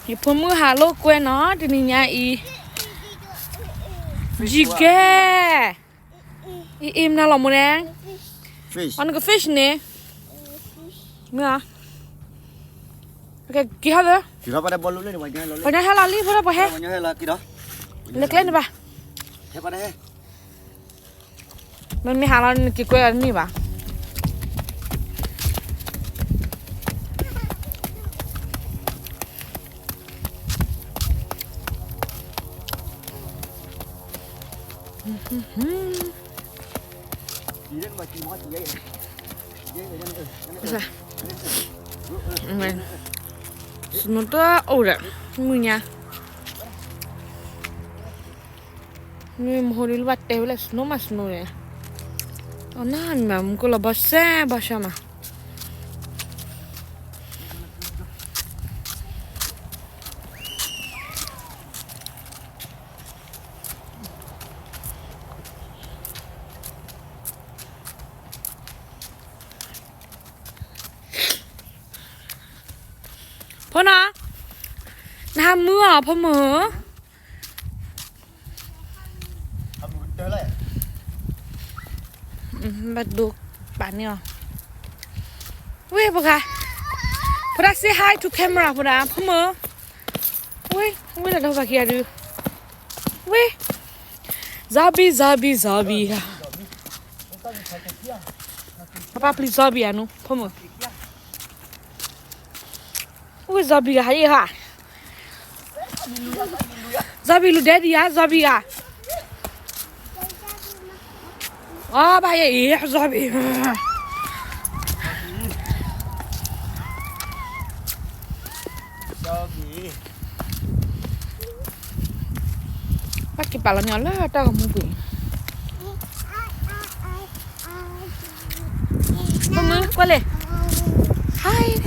อีพมือหาโลกกวยเนาะทีนี้เนี่ยอีจิแกอีอิมน่ะหรอมึงแดง fish อันก็ fish เนี่ยเมื่อโอเคกี่ฮะเด้อ kita pada bolu ni banyak lalu ไปนะฮะลาลี่เพื่อนไปเฮ้ banyak lah kita เล็กเล่นป่ะ he pada he มันมีหาเรากี่กวยอันนี้ป่ะ dia bagi mau dia Men sebentar udah punya ini mau diluat teh lah snow mas snow ya oh nah memang kalau bahasa mahพ่อนะน้ำมือพ่อเหมือ kamu betul lah มาดูป่านนี้อ่ะเว้ยพ่อค่ะพ่อได้ say hi to camera พ่อนะพ่อเหมือเว้ยแต่เราไปเขียนดูเว้ยzabi papa please zabi à non พ่อเหมือui zabi à hay hả zabi lu daddy à zabi à bà ấy zabi bắt cái balon nhỏ là tao không muốn mama qua lên hi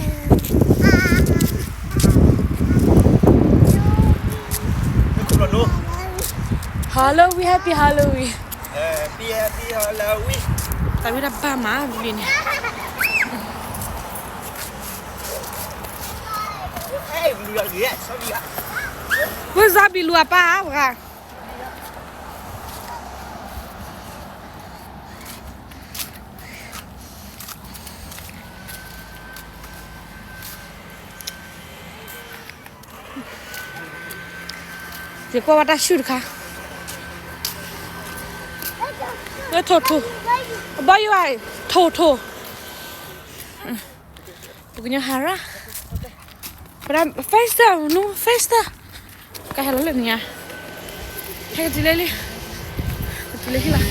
Halloween happy Halloween happy Halloween tapi dah pama begini lu lagi ya sorry ya wah zabi lu apa bukan Chị qua bắt shoot kha. Thô. Bao nhiêu ai? Thô. Punya hara. Pada festa. Cái hello lên nha. Cái gì lên đi. Cái gì lên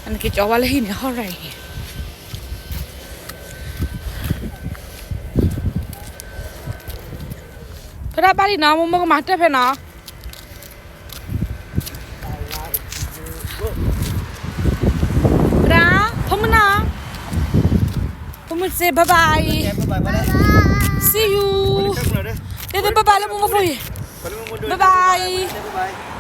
anh kia cho vào lấy hình họ rồi phải ra ba đi nào mua cái mặt phải nào ra không nào không say bye bye see you bye bye là mua vui bye bye